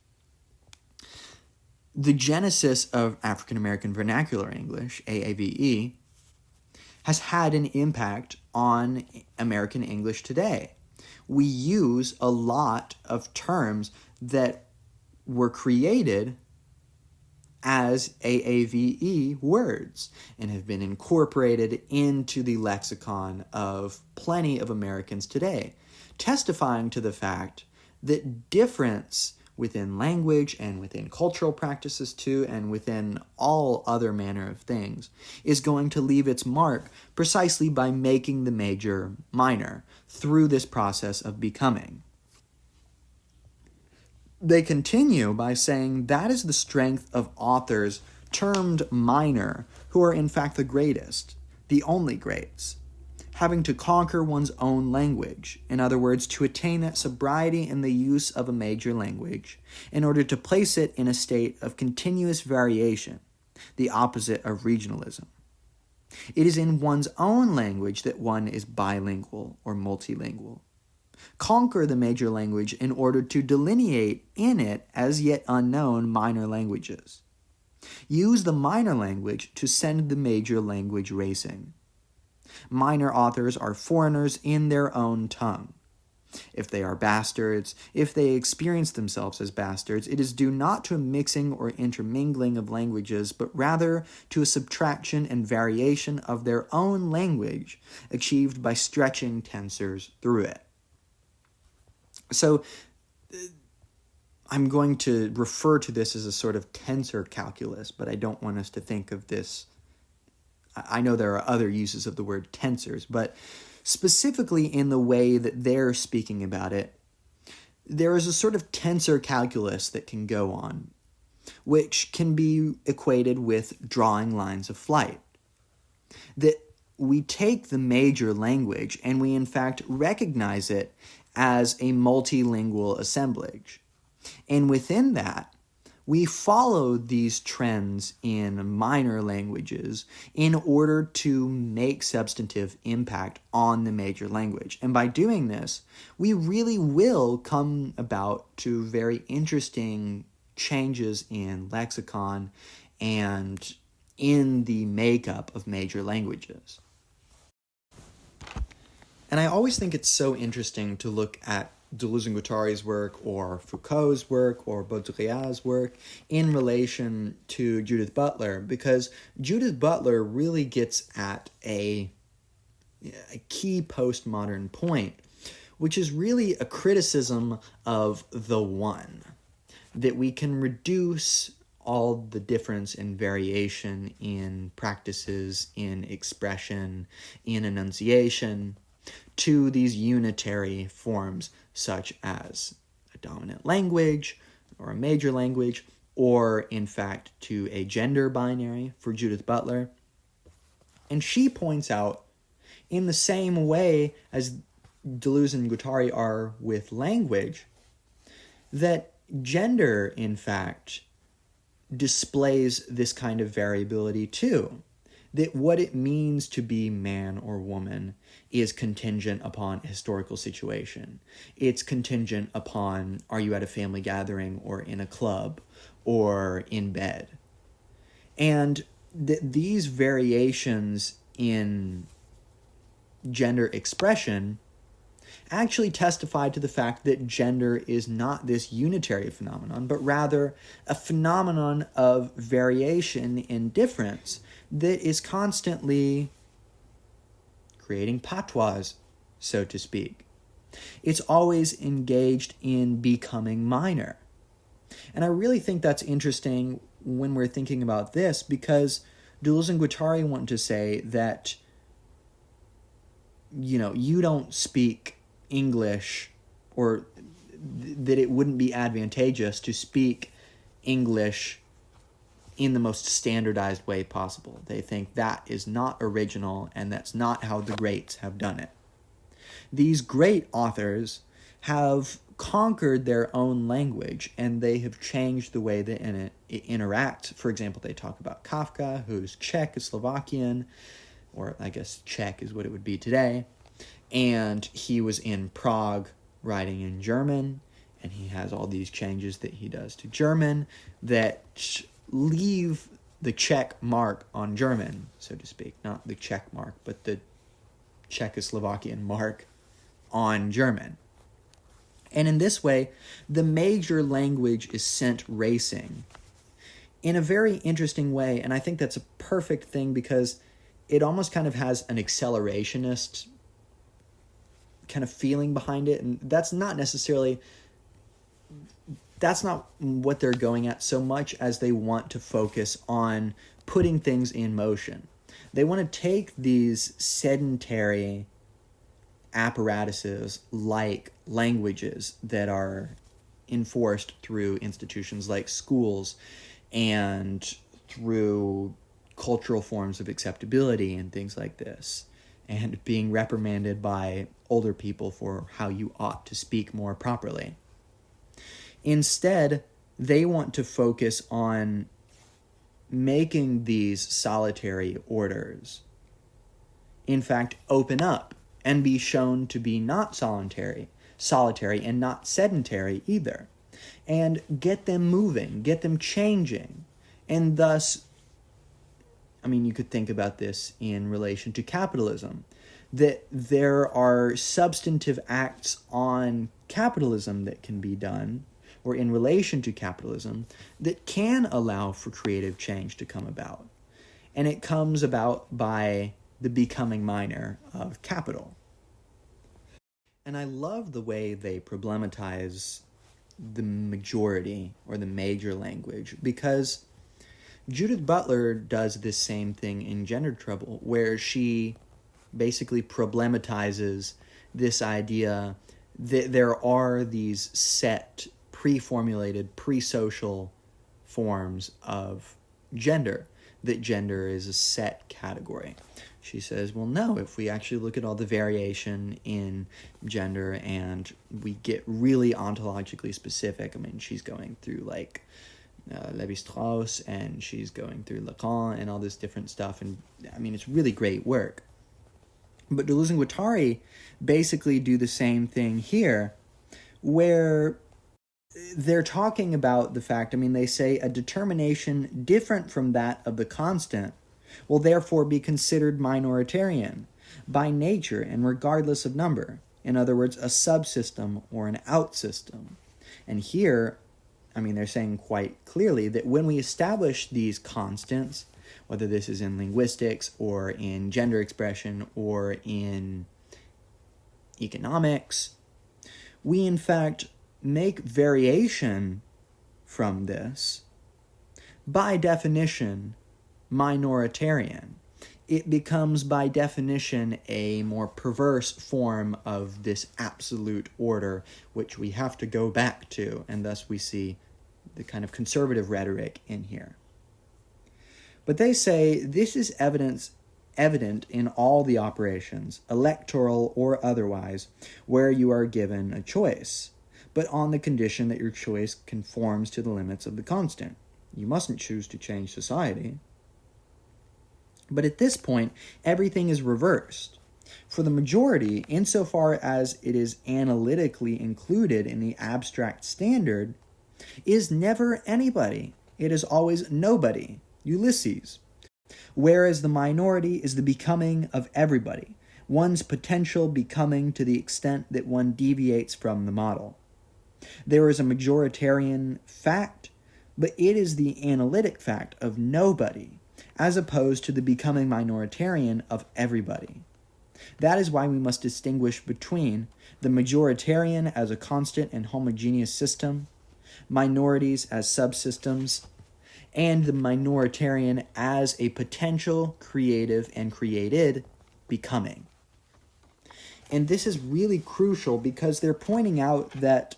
the genesis of African American Vernacular English, AAVE, has had an impact on American English today. We use a lot of terms that were created as AAVE words and have been incorporated into the lexicon of plenty of Americans today, testifying to the fact that difference within language and within cultural practices too, and within all other manner of things, is going to leave its mark precisely by making the major minor through this process of becoming. They continue by saying that is the strength of authors termed minor, who are in fact the greatest, the only greats, having to conquer one's own language, in other words, to attain that sobriety in the use of a major language, in order to place it in a state of continuous variation, the opposite of regionalism. It is in one's own language that one is bilingual or multilingual. Conquer the major language in order to delineate in it as yet unknown minor languages. Use the minor language to send the major language racing. Minor authors are foreigners in their own tongue. If they are bastards, if they experience themselves as bastards, it is due not to a mixing or intermingling of languages, but rather to a subtraction and variation of their own language, achieved by stretching tensors through it. So, I'm going to refer to this as a sort of tensor calculus, but I don't want us to think of this. I know there are other uses of the word tensors, but specifically in the way that they're speaking about it, there is a sort of tensor calculus that can go on, which can be equated with drawing lines of flight. That we take the major language and we in fact recognize it as a multilingual assemblage. And within that, we follow these trends in minor languages in order to make substantive impact on the major language. And by doing this, we really will come about to very interesting changes in lexicon and in the makeup of major languages. And I always think it's so interesting to look at Deleuze and Guattari's work, or Foucault's work, or Baudrillard's work in relation to Judith Butler, because Judith Butler really gets at a key postmodern point, which is really a criticism of the one, that we can reduce all the difference and variation in practices, in expression, in enunciation, to these unitary forms such as a dominant language or a major language, or in fact to a gender binary for Judith Butler. And she points out, in the same way as Deleuze and Guattari are with language, that gender in fact displays this kind of variability too. That what it means to be man or woman is contingent upon a historical situation. It's contingent upon, are you at a family gathering or in a club or in bed? And these variations in gender expression actually testify to the fact that gender is not this unitary phenomenon, but rather a phenomenon of variation in difference that is constantly creating patois, so to speak. It's always engaged in becoming minor. And I really think that's interesting when we're thinking about this, because Deleuze and Guattari want to say that, you don't speak English, or that it wouldn't be advantageous to speak English in the most standardized way possible. They think that is not original, and that's not how the greats have done it. These great authors have conquered their own language, and they have changed the way that it interacts. For example, they talk about Kafka, who's Czechoslovakian, or I guess Czech is what it would be today, and he was in Prague writing in German, and he has all these changes that he does to German that leave the Czech mark on German, so to speak. Not the Czech mark, but the Czechoslovakian mark on German. And in this way, the major language is sent racing in a very interesting way, and I think that's a perfect thing because it almost kind of has an accelerationist kind of feeling behind it, and that's not necessarily that's not what they're going at so much as they want to focus on putting things in motion. They want to take these sedentary apparatuses like languages that are enforced through institutions like schools and through cultural forms of acceptability and things like this, and being reprimanded by older people for how you ought to speak more properly. Instead, they want to focus on making these solitary orders, in fact, open up and be shown to be not solitary and not sedentary either, and get them moving, get them changing. And thus, I mean, you could think about this in relation to capitalism, that there are substantive acts on capitalism that can be done, or in relation to capitalism, that can allow for creative change to come about. And it comes about by the becoming minor of capital. And I love the way they problematize the majority or the major language, because Judith Butler does this same thing in Gender Trouble, where she basically problematizes this idea that there are these set, pre-formulated, pre-social forms of gender, that gender is a set category. She says, well, no, if we actually look at all the variation in gender and we get really ontologically specific, I mean, she's going through like Lévi-Strauss, and she's going through Lacan and all this different stuff, and I mean, it's really great work. But Deleuze and Guattari basically do the same thing here, where they're talking about the fact, I mean, they say a determination different from that of the constant will therefore be considered minoritarian by nature and regardless of number. In other words, a subsystem or an outsystem. And here, I mean, they're saying quite clearly that when we establish these constants, whether this is in linguistics or in gender expression or in economics, we in fact make variation from this, by definition, minoritarian. It becomes, by definition, a more perverse form of this absolute order, which we have to go back to, and thus we see the kind of conservative rhetoric in here. But they say this is evident in all the operations, electoral or otherwise, where you are given a choice, but on the condition that your choice conforms to the limits of the constant. You mustn't choose to change society. But at this point, everything is reversed. For the majority, insofar as it is analytically included in the abstract standard, is never anybody. It is always nobody, Ulysses. Whereas the minority is the becoming of everybody, one's potential becoming to the extent that one deviates from the model. There is a majoritarian fact, but it is the analytic fact of nobody, as opposed to the becoming minoritarian of everybody. That is why we must distinguish between the majoritarian as a constant and homogeneous system, minorities as subsystems, and the minoritarian as a potential, creative, and created becoming. And this is really crucial because they're pointing out that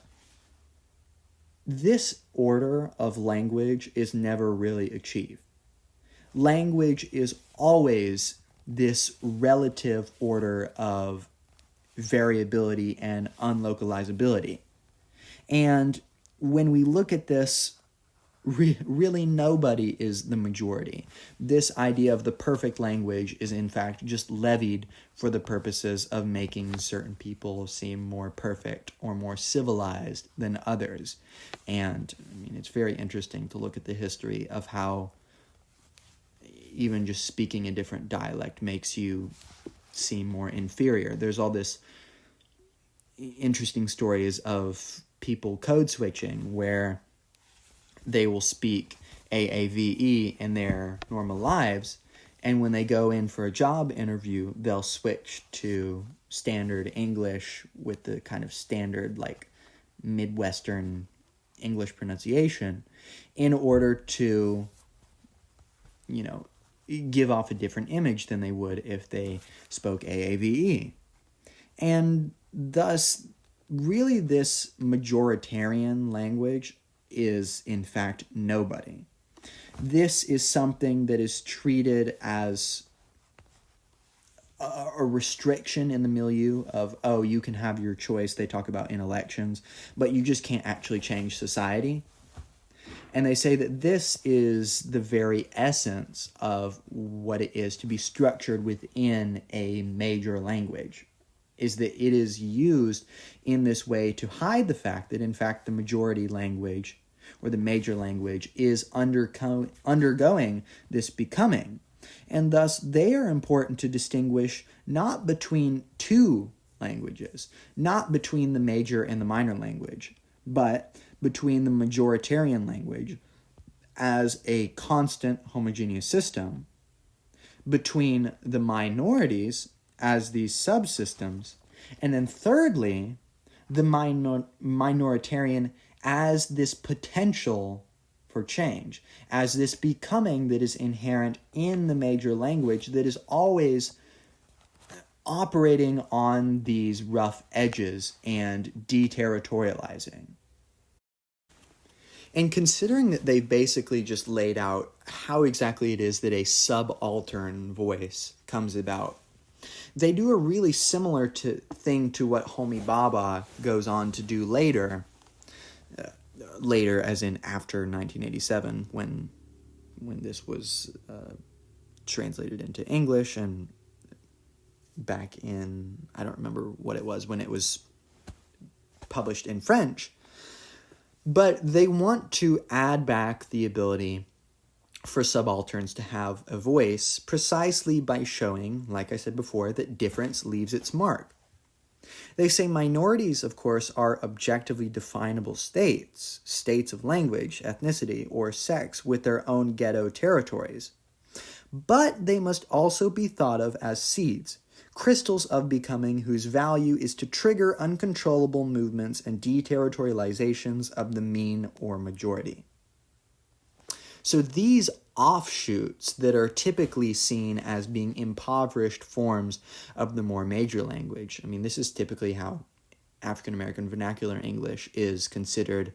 this order of language is never really achieved. Language is always this relative order of variability and unlocalizability. And when we look at this, really nobody is the majority. This idea of the perfect language is in fact just levied for the purposes of making certain people seem more perfect or more civilized than others. And I mean, it's very interesting to look at the history of how even just speaking a different dialect makes you seem more inferior. There's all this interesting stories of people code switching where they will speak AAVE in their normal lives, and when they go in for a job interview, they'll switch to standard English with the kind of standard, like, Midwestern English pronunciation in order to, give off a different image than they would if they spoke AAVE. And thus, really, this majoritarian language is, in fact, nobody. This is something that is treated as a restriction in the milieu of, oh, you can have your choice, they talk about in elections, but you just can't actually change society. And they say that this is the very essence of what it is to be structured within a major language, is that it is used in this way to hide the fact that, in fact, the majority language or the major language is undergoing this becoming. And thus, they are important to distinguish not between two languages, not between the major and the minor language, but between the majoritarian language as a constant homogeneous system, between the minorities as these subsystems, and then thirdly, the minoritarian as this potential for change, as this becoming that is inherent in the major language that is always operating on these rough edges and deterritorializing. And considering that they've basically just laid out how exactly it is that a subaltern voice comes about, they do a really similar thing to what Homi Bhabha goes on to do later as in after 1987, when this was translated into English, and back in, I don't remember what it was, when it was published in French. But they want to add back the ability for subalterns to have a voice precisely by showing, like I said before, that difference leaves its mark. They say minorities, of course, are objectively definable states of language, ethnicity, or sex with their own ghetto territories. But they must also be thought of as seeds, crystals of becoming whose value is to trigger uncontrollable movements and deterritorializations of the mean or majority. So these offshoots that are typically seen as being impoverished forms of the more major language, I mean, this is typically how African American vernacular English is considered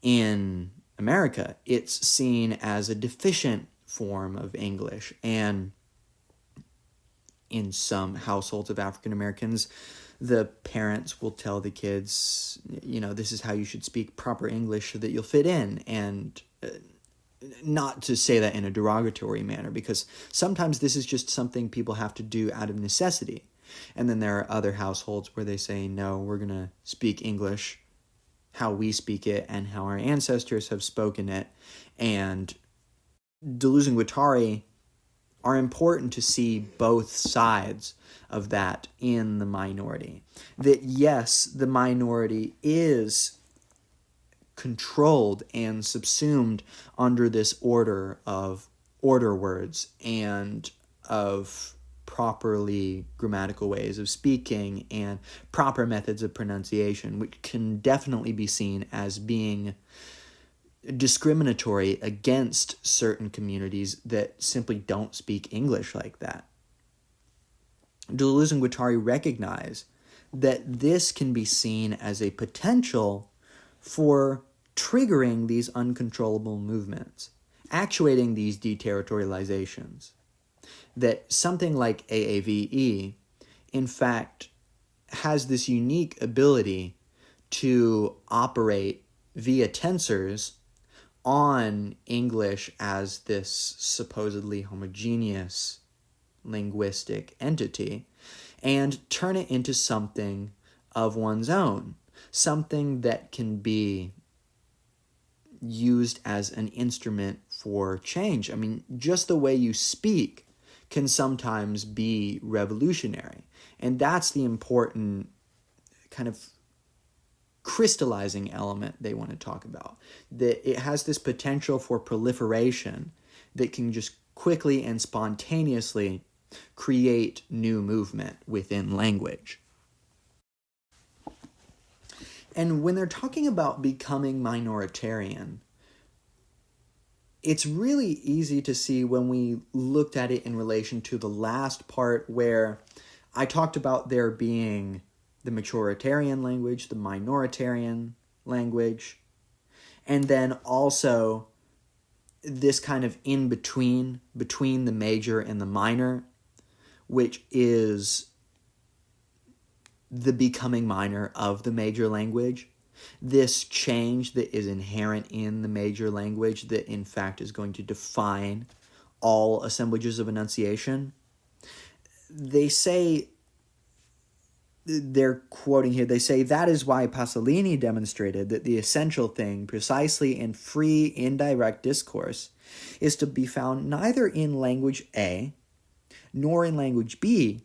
in America. It's seen as a deficient form of English, and in some households of African Americans, the parents will tell the kids, this is how you should speak proper English so that you'll fit in, and not to say that in a derogatory manner, because sometimes this is just something people have to do out of necessity. And then there are other households where they say, no, we're going to speak English how we speak it and how our ancestors have spoken it. And Deleuze and Guattari are important to see both sides of that in the minority. That yes, the minority is controlled and subsumed under this order of order words and of properly grammatical ways of speaking and proper methods of pronunciation, which can definitely be seen as being discriminatory against certain communities that simply don't speak English like that. Deleuze and Guattari recognize that this can be seen as a potential for triggering these uncontrollable movements, actuating these deterritorializations. That something like AAVE, in fact, has this unique ability to operate via tensors on English as this supposedly homogeneous linguistic entity and turn it into something of one's own, something that can be used as an instrument for change. I mean, just the way you speak can sometimes be revolutionary. And that's the important kind of crystallizing element they want to talk about. That it has this potential for proliferation that can just quickly and spontaneously create new movement within language. And when they're talking about becoming minoritarian, it's really easy to see when we looked at it in relation to the last part where I talked about there being the majoritarian language, the minoritarian language, and then also this kind of between the major and the minor, which is the becoming minor of the major language. This change that is inherent in the major language that in fact is going to define all assemblages of enunciation. They say, they're quoting here, they say, that is why Pasolini demonstrated that the essential thing, precisely in free indirect discourse, is to be found neither in language A nor in language B,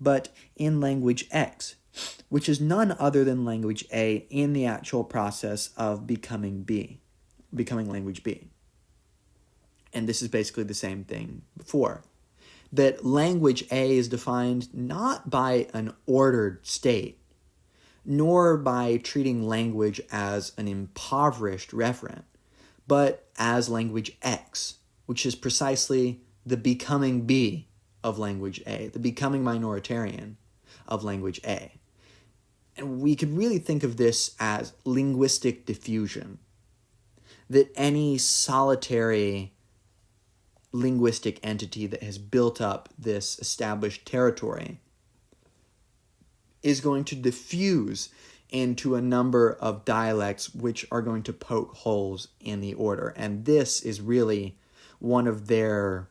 but in language X, which is none other than language A in the actual process of becoming language B. And this is basically the same thing before. That language A is defined not by an ordered state, nor by treating language as an impoverished referent, but as language X, which is precisely the becoming B of language A, the becoming minoritarian of language A. And we could really think of this as linguistic diffusion, that any solitary linguistic entity that has built up this established territory is going to diffuse into a number of dialects which are going to poke holes in the order. And this is really one of their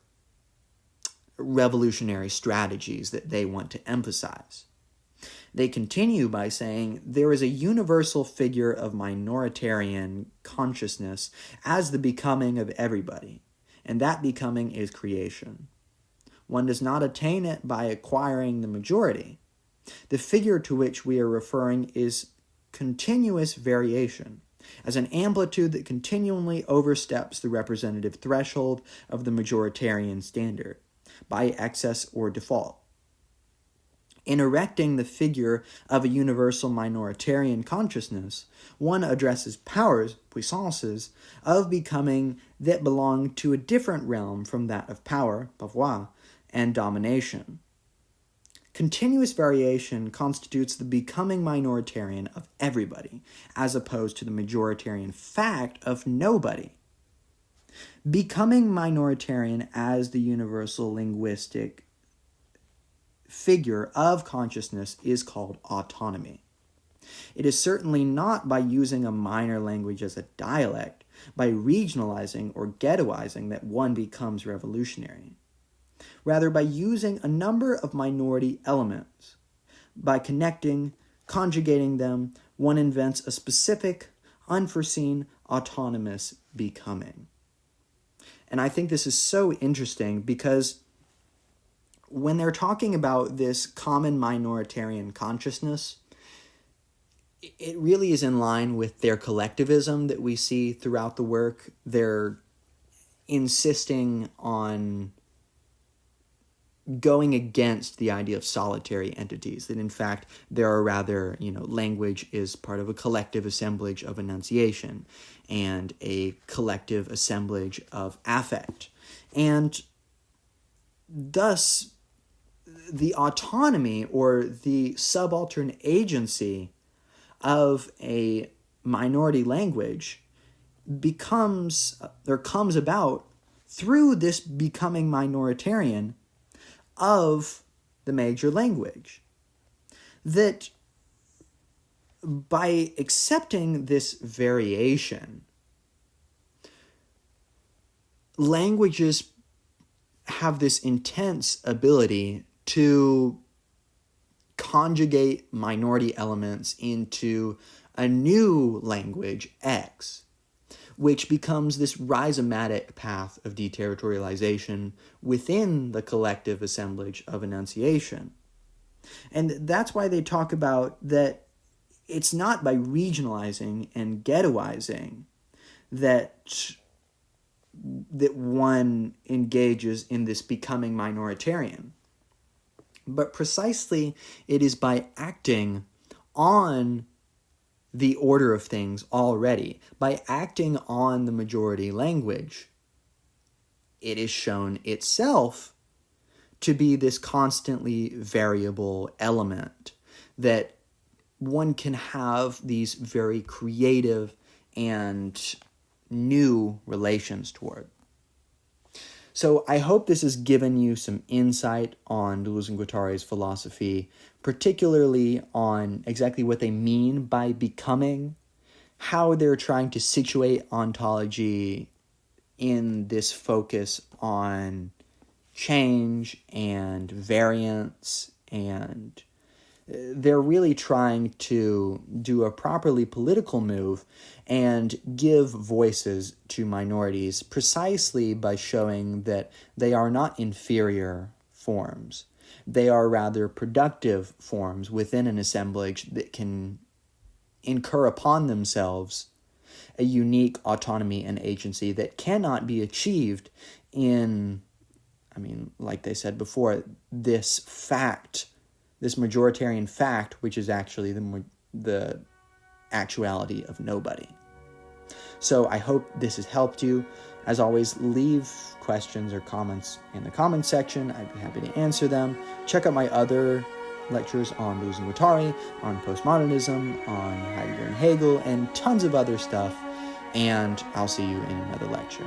revolutionary strategies that they want to emphasize. They continue by saying there is a universal figure of minoritarian consciousness as the becoming of everybody, and that becoming is creation. One does not attain it by acquiring the majority. The figure to which we are referring is continuous variation, as an amplitude that continually oversteps the representative threshold of the majoritarian standard, by excess or default. In erecting the figure of a universal minoritarian consciousness, one addresses powers, puissances, of becoming that belong to a different realm from that of power, pouvoir, and domination. Continuous variation constitutes the becoming minoritarian of everybody, as opposed to the majoritarian fact of nobody. Becoming minoritarian as the universal linguistic figure of consciousness is called autonomy. It is certainly not by using a minor language as a dialect, by regionalizing or ghettoizing, that one becomes revolutionary. Rather, by using a number of minority elements, by connecting, conjugating them, one invents a specific, unforeseen, autonomous becoming. And I think this is so interesting because when they're talking about this common minoritarian consciousness, it really is in line with their collectivism that we see throughout the work. They're insisting on going against the idea of solitary entities, that in fact there are rather, language is part of a collective assemblage of enunciation and a collective assemblage of affect. And thus, the autonomy or the subaltern agency of a minority language comes about through this becoming minoritarian of the major language. That by accepting this variation, languages have this intense ability to conjugate minority elements into a new language, X, which becomes this rhizomatic path of deterritorialization within the collective assemblage of enunciation. And that's why they talk about that it's not by regionalizing and ghettoizing that one engages in this becoming minoritarian, but precisely it is by acting on the order of things already. By acting on the majority language, it is shown itself to be this constantly variable element that one can have these very creative and new relations toward. So I hope this has given you some insight on Deleuze and Guattari's philosophy, particularly on exactly what they mean by becoming, how they're trying to situate ontology in this focus on change and variance, and they're really trying to do a properly political move and give voices to minorities precisely by showing that they are not inferior forms. They are rather productive forms within an assemblage that can incur upon themselves a unique autonomy and agency that cannot be achieved in, like they said before, this fact, this majoritarian fact, which is actually the actuality of nobody. So I hope this has helped you. As always, leave questions or comments in the comments section. I'd be happy to answer them. Check out my other lectures on Deleuze and Guattari, on postmodernism, on Heidegger and Hegel, and tons of other stuff. And I'll see you in another lecture.